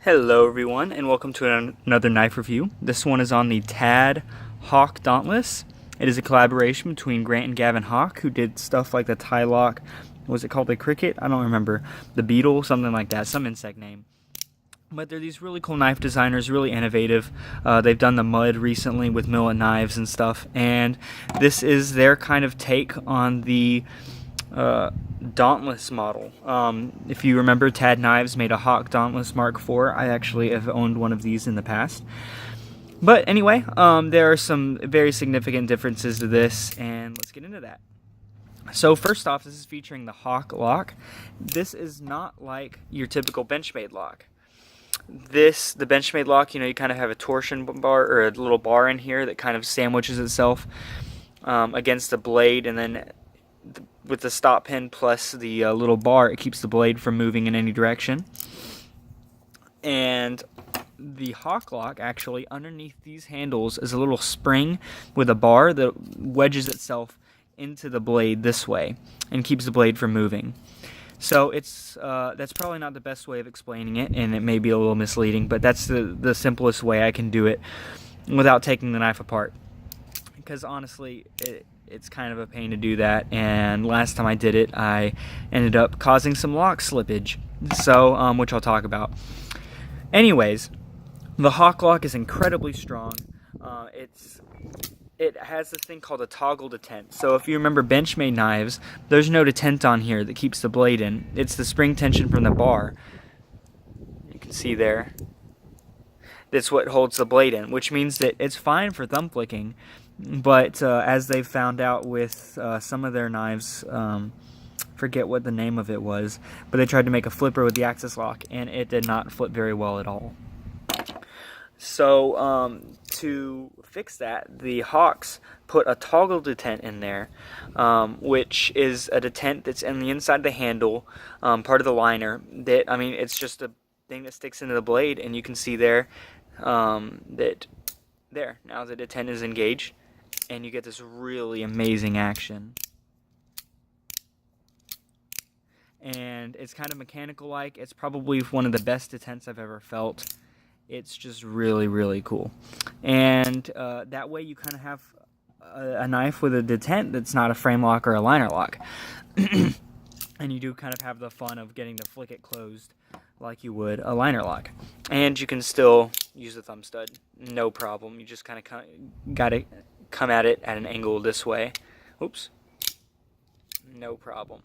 Hello everyone and welcome to another knife review. This one is on the Tad Hawk Dauntless. It is a collaboration between Grant and Gavin Hawk, who did stuff like the tie lock, was it called the cricket? I don't remember. The beetle, something like that, some insect name. But they're these really cool knife designers, really innovative. They've done the mud recently with millet knives and stuff, and this is their kind of take on the Dauntless model. If you remember, Tad Knives made a Hawk Dauntless Mark IV. I actually have owned one of these in the past. But anyway, there are some very significant differences to this, and let's get into that. So first off, this is featuring the Hawk lock. This is not like your typical Benchmade lock. The Benchmade lock, you kind of have a torsion bar, or a little bar in here that kind of sandwiches itself against the blade, and then with the stop pin plus the little bar, it keeps the blade from moving in any direction. And the Hawk lock, actually, underneath these handles is a little spring with a bar that wedges itself into the blade this way and keeps the blade from moving. So that's probably not the best way of explaining it, and it may be a little misleading, but that's the simplest way I can do it without taking the knife apart. Because honestly, it's kind of a pain to do that, and last time I did it, I ended up causing some lock slippage, so which I'll talk about. Anyways, the Hawk lock is incredibly strong. It has this thing called a toggle detent. So if you remember Benchmade knives, there's no detent on here that keeps the blade in. It's the spring tension from the bar. You can see there. That's what holds the blade in, which means that it's fine for thumb flicking. But as they've found out with some of their knives, forget what the name of it was, but they tried to make a flipper with the axis lock, and it did not flip very well at all. So to fix that, the Hawks put a toggle detent in there, which is a detent that's in the inside of the handle, part of the liner. It's just a thing that sticks into the blade, and you can see there that now the detent is engaged, and you get this really amazing action. And it's kind of mechanical-like. It's probably one of the best detents I've ever felt. It's just really, really cool. And that way you kind of have a knife with a detent that's not a frame lock or a liner lock. And you do kind of have the fun of getting to flick it closed like you would a liner lock. And you can still use a thumb stud, no problem. You just kind of got to come at it at an angle this way. Oops. No problem.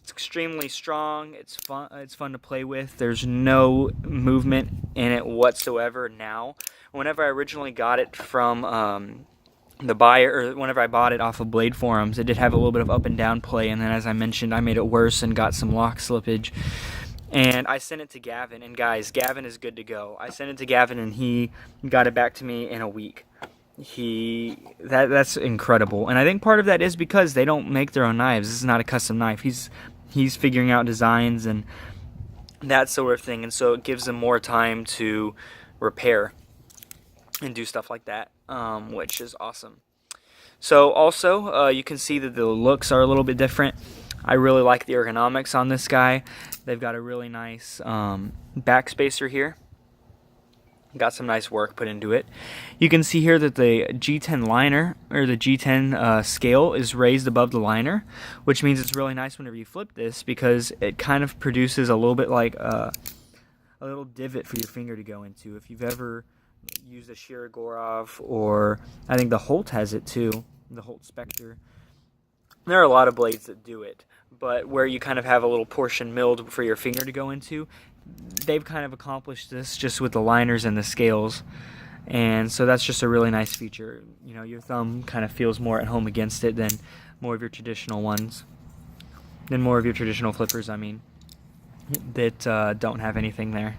It's extremely strong. It's fun to play with. There's no movement in it whatsoever now. Whenever I originally got it from the buyer, or whenever I bought it off of Blade Forums, it did have a little bit of up and down play, and then as I mentioned, I made it worse and got some lock slippage. And I sent it to Gavin, and guys, Gavin is good to go. I sent it to Gavin, and he got it back to me in a week. That's incredible, and I think part of that is because they don't make their own knives. This is not a custom knife. He's figuring out designs and that sort of thing, and so it gives them more time to repair and do stuff like that, which is awesome. So also, you can see that the looks are a little bit different. I really like the ergonomics on this guy. They've got a really nice back spacer here. Got some nice work put into it. You can see here that the G10 liner, or the G10 scale, is raised above the liner, which means it's really nice whenever you flip this, because it kind of produces a little bit like a little divot for your finger to go into. If you've ever used a Shirogorov, or I think the Holt has it too, the Holt Spectre. There are a lot of blades that do it, but where you kind of have a little portion milled for your finger to go into, they've kind of accomplished this just with the liners and the scales, and so that's just a really nice feature. Your thumb kind of feels more at home against it than more of your traditional flippers, that don't have anything there.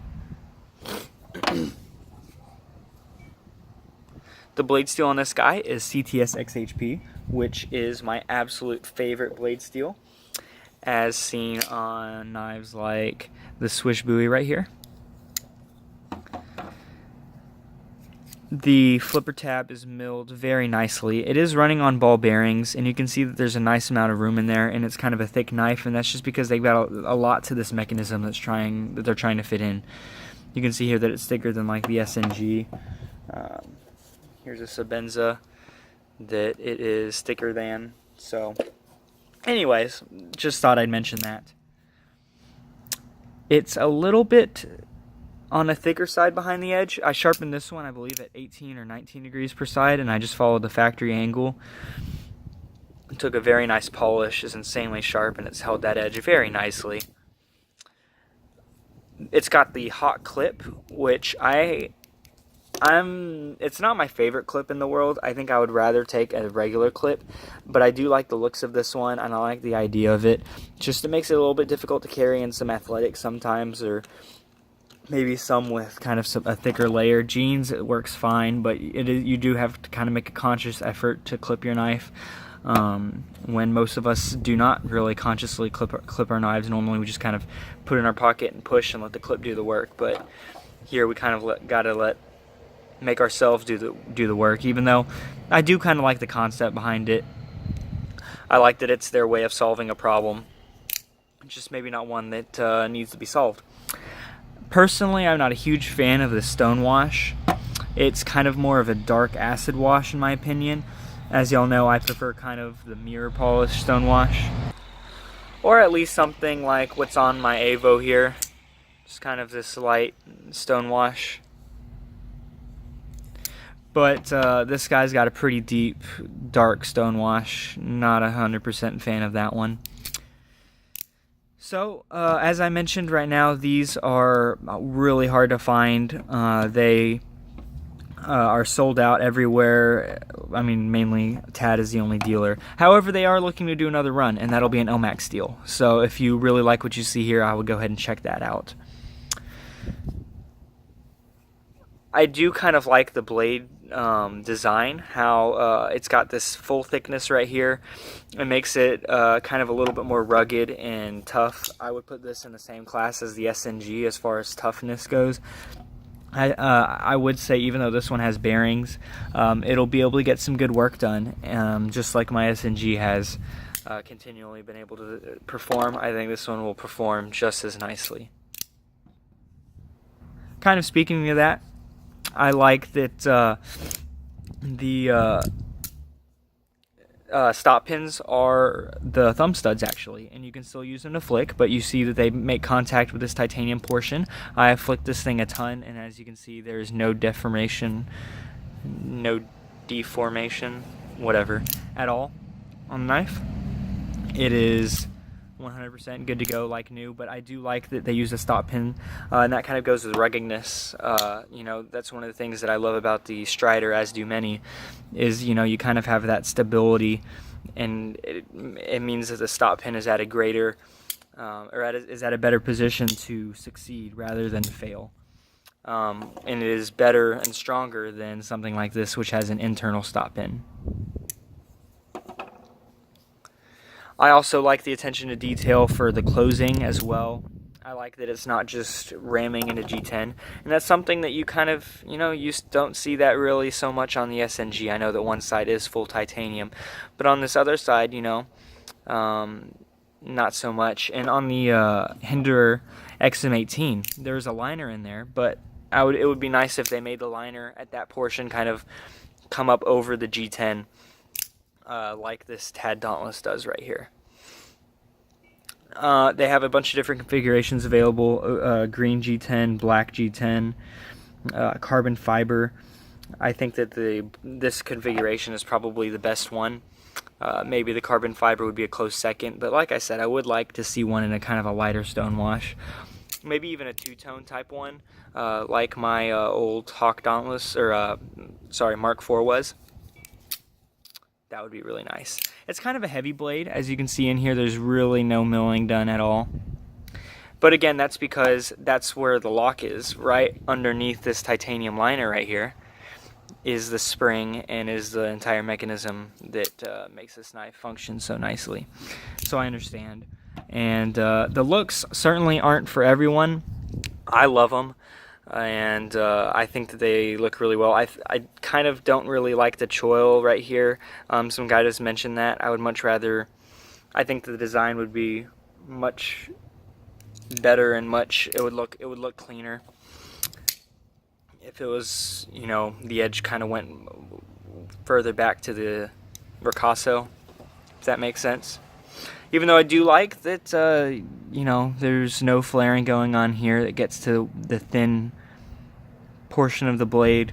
The blade steel on this guy is CTS XHP, which is my absolute favorite blade steel, as seen on knives like the Swish Buoy right here. The flipper tab is milled very nicely. It is running on ball bearings, and you can see that there's a nice amount of room in there, and it's kind of a thick knife, and that's just because they've got a lot to this mechanism that they're trying to fit in. You can see here that it's thicker than like the SNG. Here's a Sabenza that it is thicker than. So anyways, just thought I'd mention that. It's a little bit on the thicker side behind the edge. I sharpened this one, I believe, at 18 or 19 degrees per side, and I just followed the factory angle. It took a very nice polish. It's insanely sharp, and it's held that edge very nicely. It's got the hot clip, which it's not my favorite clip in the world. I think I would rather take a regular clip, but I do like the looks of this one, and I like the idea of it. Just it makes it a little bit difficult to carry in some athletics sometimes, or maybe some with kind of a thicker layer. Jeans, it works fine, but you do have to kind of make a conscious effort to clip your knife. When most of us do not really consciously clip our knives. Normally we just kind of put it in our pocket and push and let the clip do the work, but here we kind of gotta make ourselves do the work, even though I do kind of like the concept behind it. I like that it's their way of solving a problem, just maybe not one that needs to be solved. Personally, I'm not a huge fan of the stone wash. It's kind of more of a dark acid wash in my opinion. As y'all know, I prefer kind of the mirror polish stone wash, or at least something like what's on my Avo here, just kind of this light stone wash. But this guy's got a pretty deep, dark stone wash. Not 100% fan of that one. So, as I mentioned, right now, these are really hard to find. They are sold out everywhere. I mean, mainly Tad is the only dealer. However, they are looking to do another run, and that'll be an Elmax deal. So if you really like what you see here, I would go ahead and check that out. I do kind of like the blade design, how it's got this full thickness right here. It makes it kind of a little bit more rugged and tough. I would put this in the same class as the SNG as far as toughness goes. I would say, even though this one has bearings, it'll be able to get some good work done, just like my SNG has continually been able to perform. I think this one will perform just as nicely. Kind of speaking of that, I like that the stop pins are the thumb studs actually, and you can still use them to flick, but you see that they make contact with this titanium portion. I have flicked this thing a ton, and as you can see, there's no deformation, whatever, at all on the knife. It is 100% good to go like new, but I do like that they use a stop pin, and that kind of goes with ruggedness. You know, that's one of the things that I love about the Strider, as do many, is, you know, you kind of have that stability, and it means that the stop pin is at a greater, is at a better position to succeed rather than fail. And it is better and stronger than something like this, which has an internal stop pin. I also like the attention to detail for the closing as well. I like that it's not just ramming into G10, and that's something that you kind of, you know, you don't see that really so much on the SNG. I know that one side is full titanium, but on this other side, you know, not so much. And on the Hinderer XM18, there's a liner in there, but it would be nice if they made the liner at that portion kind of come up over the G10. Like this Tad Dauntless does right here. They have a bunch of different configurations available, green G10, black G10, carbon fiber. I think that this configuration is probably the best one. Maybe the carbon fiber would be a close second, but like I said, I would like to see one in a kind of a lighter stone wash. Maybe even a two-tone type one, like my old Hawk Dauntless, or Mark IV was. That would be really nice. It's kind of a heavy blade. As you can see in here, there's really no milling done at all. But again, that's because that's where the lock is. Right underneath this titanium liner right here is the spring, and is the entire mechanism that makes this knife function so nicely. So I understand. And the looks certainly aren't for everyone. I love them. And I think that they look really well. I kind of don't really like the choil right here. Some guy just mentioned that. I would much rather, I think the design would be much better, and it would look cleaner. if it was, the edge kind of went further back to the ricasso, if that makes sense. Even though I do like that, there's no flaring going on here. That gets to the thin portion of the blade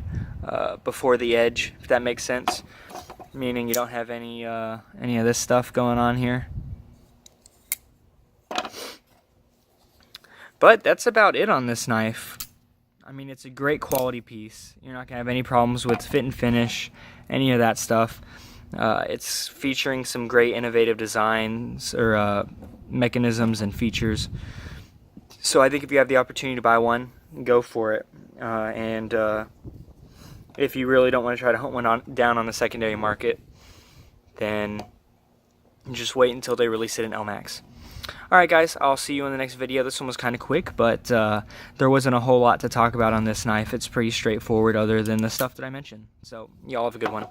before the edge, if that makes sense. Meaning you don't have any of this stuff going on here. But that's about it on this knife. I mean, it's a great quality piece. You're not going to have any problems with fit and finish, any of that stuff. It's featuring some great innovative designs or mechanisms and features. So I think if you have the opportunity to buy one, go for it. And if you really don't want to try to hunt one down on the secondary market, then just wait until they release it in LMAX. Alright guys, I'll see you in the next video. This one was kind of quick, but there wasn't a whole lot to talk about on this knife. It's pretty straightforward other than the stuff that I mentioned. So, y'all have a good one.